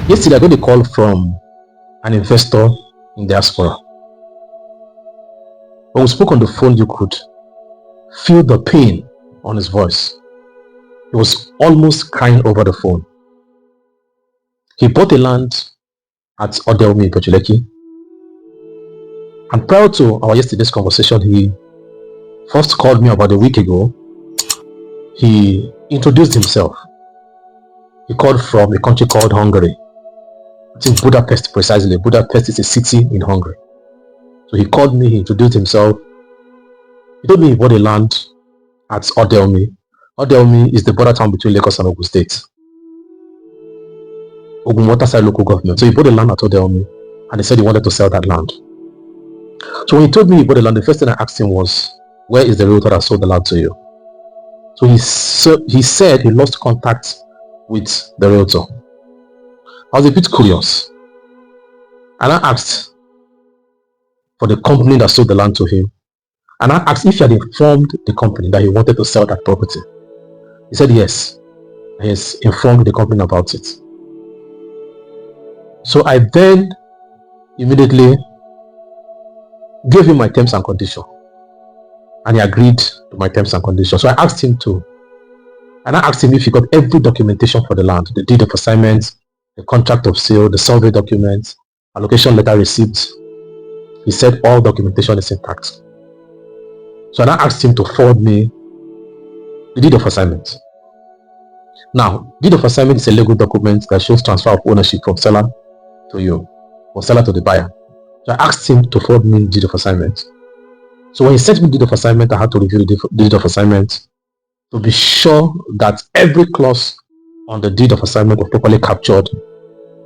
Yesterday, I got a call from an investor in diaspora. When we spoke on the phone, you could feel the pain on his voice. He was almost crying over the phone. He bought a land at Ode-Omi in Pechuleki. And prior to our yesterday's conversation, he first called me about a week ago. He introduced himself. He called from a country called Hungary. I think Budapest precisely. Budapest is a city in Hungary. So he called me, he introduced himself. He told me he bought a land at Ode-Omi. Ode-Omi is the border town between Lagos and Ogun State. Ogun Waterside local government. So he bought a land at Ode-Omi and he said he wanted to sell that land. So when he told me he bought the land, the first thing I asked him was, where is the realtor that sold the land to you? So he said he lost contact with the realtor. I was a bit curious. And I asked for the company that sold the land to him. And I asked if he had informed the company that he wanted to sell that property. He said yes. He has informed the company about it. So I then immediately gave him my terms and conditions. And he agreed to my terms and conditions. So I asked him if he got every documentation for the land, the deed of assignment, the contract of sale, the survey documents, allocation letter receipt. He said all documentation is intact. So I asked him to forward me the deed of assignment. Now, deed of assignment is a legal document that shows transfer of ownership from seller to you, or seller to the buyer. So I asked him to forward me the deed of assignment. So when he sent me the deed of assignment, I had to review the deed of assignment to be sure that every clause on the deed of assignment was properly captured.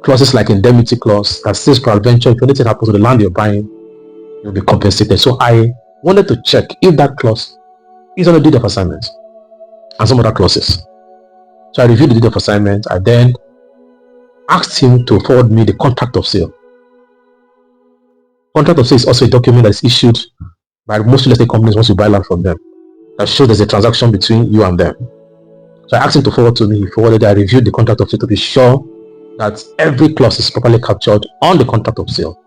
Clauses like indemnity clause that says peradventure, if anything happens to the land you're buying, you'll be compensated. So I wanted to check if that clause is on the deed of assignment and some other clauses. So I reviewed the deed of assignment. I then asked him to forward me the contract of sale. Contract of sale is also a document that is issued by most real estate companies once you buy land from them, that shows there's a transaction between you and them. So I asked him to forward to me. He forwarded. I reviewed the contract of sale to be sure that every clause is properly captured on the contract of sale.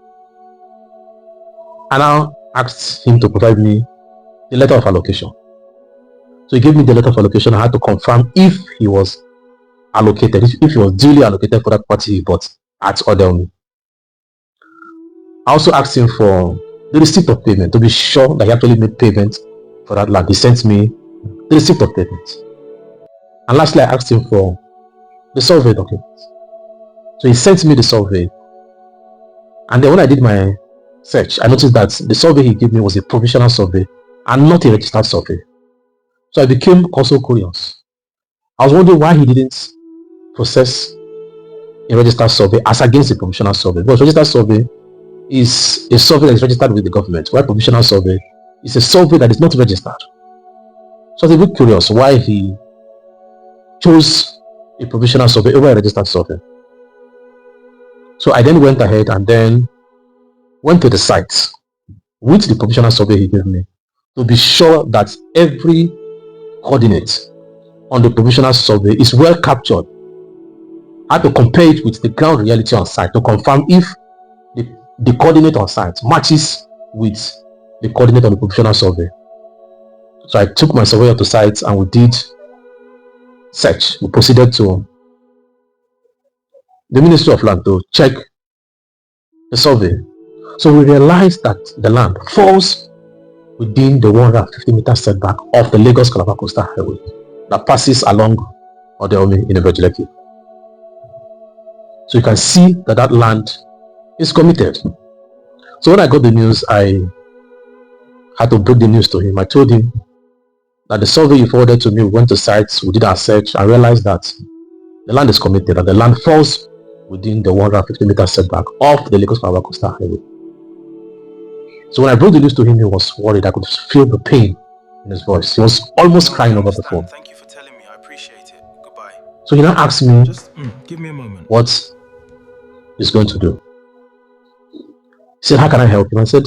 And I asked him to provide me the letter of allocation. So he gave me the letter of allocation. I had to confirm if he was allocated, if he was duly allocated for that property he bought at Ode-Omi. I also asked him for the receipt of payment to be sure that he actually made payment for that land. He sent me the receipt of payment. And lastly, I asked him for the survey documents. So he sent me the survey. And then when I did my search, I noticed that the survey he gave me was a provisional survey and not a registered survey. So I became also curious. I was wondering why he didn't process a registered survey as against a provisional survey. Because registered survey is a survey that is registered with the government, while provisional survey is a survey that is not registered. So I was a bit curious why he chose a provisional survey over a registered survey. So I then went ahead and then went to the site with the provisional survey he gave me to be sure that every coordinate on the provisional survey is well captured. I had to compare it with the ground reality on site to confirm if the coordinate on site matches with the coordinate on the provisional survey. So I took my surveyor to site and we did search. We proceeded to the Ministry of Land to check the survey. So we realized that the land falls within the 150-meter setback of the Lagos-Calabar Coastal Highway that passes along Ode-Omi in Ebejileki. So you can see that that land is committed. So when I got the news, I had to break the news to him. I told him that the survey you forwarded to me, we went to sites, we did our search, and realized that the land is committed, and the land falls within the 150-meter setback of the Lagos-Calabar Coastal Highway. So when I broke the news to him, he was worried. I could feel the pain in his voice. He was almost crying over the phone. Thank you for telling me. I appreciate it. Goodbye. So he now asked me, just give me a moment. What he's going to do. He said, how can I help you? I said,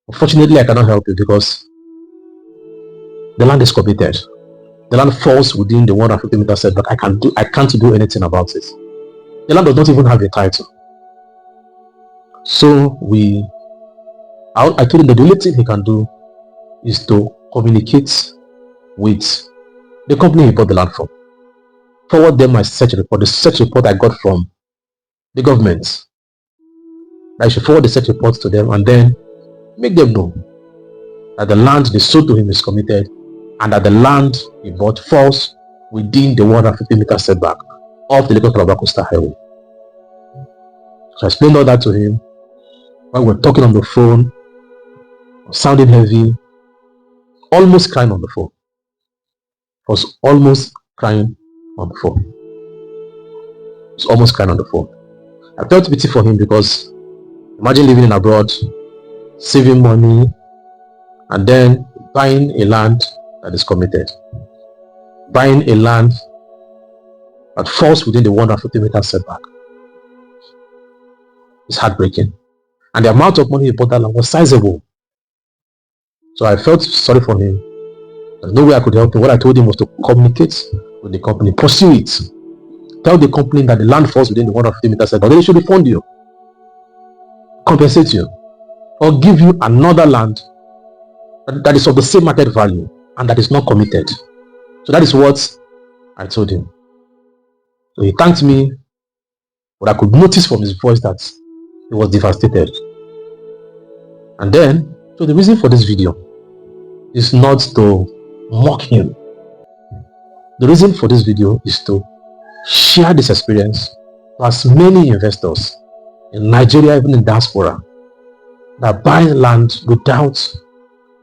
unfortunately, I cannot help you because the land is committed. The land falls within the 150-meter setback. I can't do anything about it. The land does not even have a title. So I told him that the only thing he can do is to communicate with the company he bought the land from. Forward them my search report, the search report I got from the government. I should forward the search report to them and then make them know that the land they sold to him is committed and that the land he bought falls within the 150-meter setback of the Lagos-Calabar Coastal Highway. So I explained all that to him. While we were talking on the phone, sounding heavy, almost crying on the phone. I was almost crying on the phone. I was almost crying on the phone. I felt pity for him because imagine living in abroad, saving money, and then buying a land that is committed. Buying a land that falls within the 150-meter setback. It's heartbreaking. And the amount of money he bought that land was sizable. So I felt sorry for him. There's no way I could help him. What I told him was to communicate with the company, pursue it. Tell the company that the land falls within the 150-meter setback. Then they should refund you, compensate you, or give you another land that is of the same market value and that is not committed. So that is what I told him. So he thanked me, but I could notice from his voice that he was devastated. And then, so the reason for this video is not to mock him. The reason for this video is to share this experience to as many investors in Nigeria, even in diaspora, that buy land without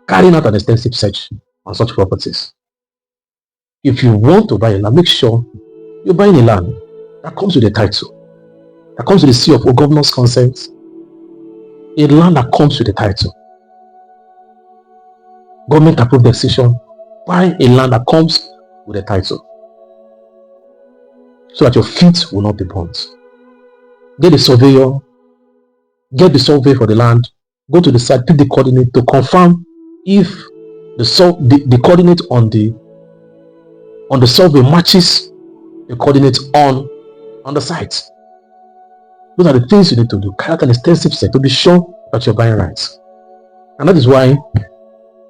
carrying out an extensive search on such properties. If you want to buy a land, make sure you're buying a land that comes with a title, that comes with a seal of governor's consent, a land that comes with a title. Government approved decision, buy a land that comes with a title, so that your feet will not be burnt. Get a surveyor, get the survey for the land, go to the site, pick the coordinate to confirm if the coordinate on the survey matches the coordinate on the site. Those are the things you need to do. Carry out an extensive search to be sure that you're buying right. And that is why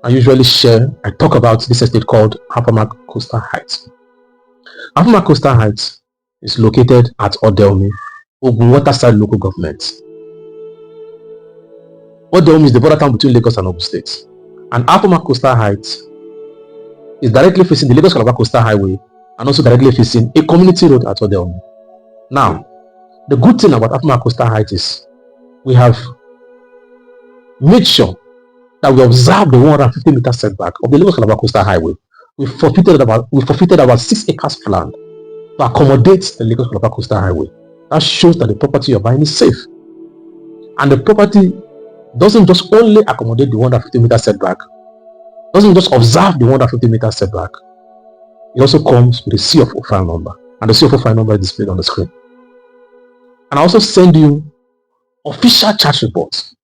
I talk about this estate called Allocation Coastal Heights. Allocation Coastal Heights is located at Ode-Omi, Ogun Waterside local government. Ode-Omi is the border town between Lagos and Ogun State. And Allocation Coastal Heights is directly facing the Lagos-Calabar Coastal Highway and also directly facing a community road at Ode-Omi. Now, the good thing about Allocation Coastal Heights is we have made sure that we observe the 150-meter setback of the Lagos-Calabar Coastal Highway. We forfeited about 6 acres of land to accommodate the Lagos-Calabar Coastal Highway. That shows that the property you're buying is safe. And the property doesn't just only accommodate the 150-meter setback, doesn't just observe the 150-meter setback. It also comes with a CFO file number, and the CFO file number is displayed on the screen. And I also send you official charge reports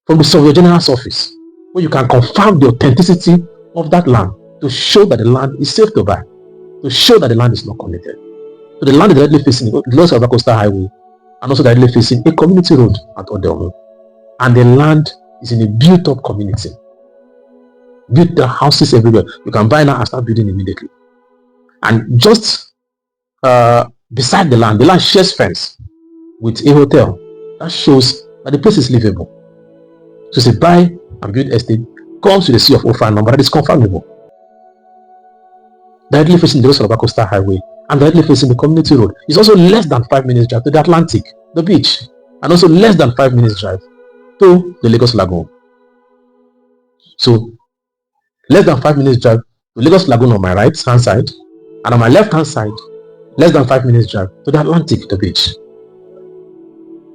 from the Surveyor General's office, where you can confirm the authenticity of that land to show that the land is safe to buy, to show that the land is not committed. So the land is directly facing the Lagos-Calabar Coastal Highway and also directly facing a community road at Ode-Omi. And the land is in a built-up community. Built the houses everywhere. You can buy now and start building immediately. And just beside the land shares fence with a hotel. That shows that the place is livable. So it's a buy and build estate, comes with a CFO file number that is confirmable. Directly facing the Lagos-Calabar Coastal Highway and directly facing the community road. It's also less than 5 minutes drive to the Atlantic, the beach, and also less than 5 minutes drive to the Lagos Lagoon. So less than 5 minutes drive to Lagos Lagoon on my right hand side, and on my left hand side, less than 5 minutes drive to the Atlantic, the beach.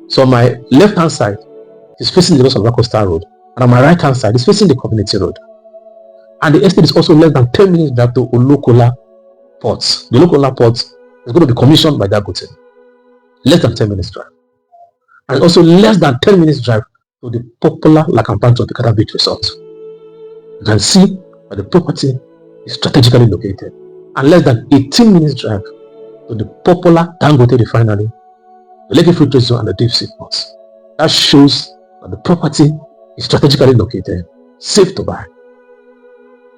So on my left hand side is facing the Lagos-Calabar Coastal Road, and on my right hand side is facing the community road. And the estate is also less than 10 minutes drive to Olokola Port. The Olokola Port is going to be commissioned by Dangote. Less than 10 minutes drive. And also less than 10 minutes drive to the popular Lakampanto Tokata Beach Resort. You can see that the property is strategically located. And less than 18 minutes drive to the popular Dangote refinery the Lekki Fruit Trade Zone and the Deep Sea Ports. That shows that the property is strategically located, safe to buy.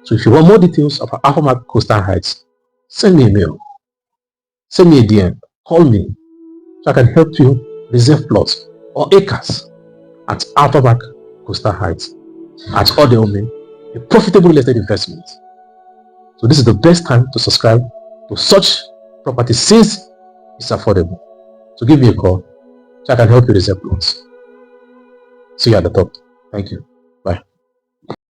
So if you want more details of Alpha Mark Coastal Heights, send me a mail, send me a DM, call me, so I can help you reserve plots or acres at Alpha Mark Coastal Heights at Ode-Omi, a profitable real estate investment. So this is the best time to subscribe to such property since it's affordable. So give me a call so I can help you reserve plots. See you at the top. Thank you.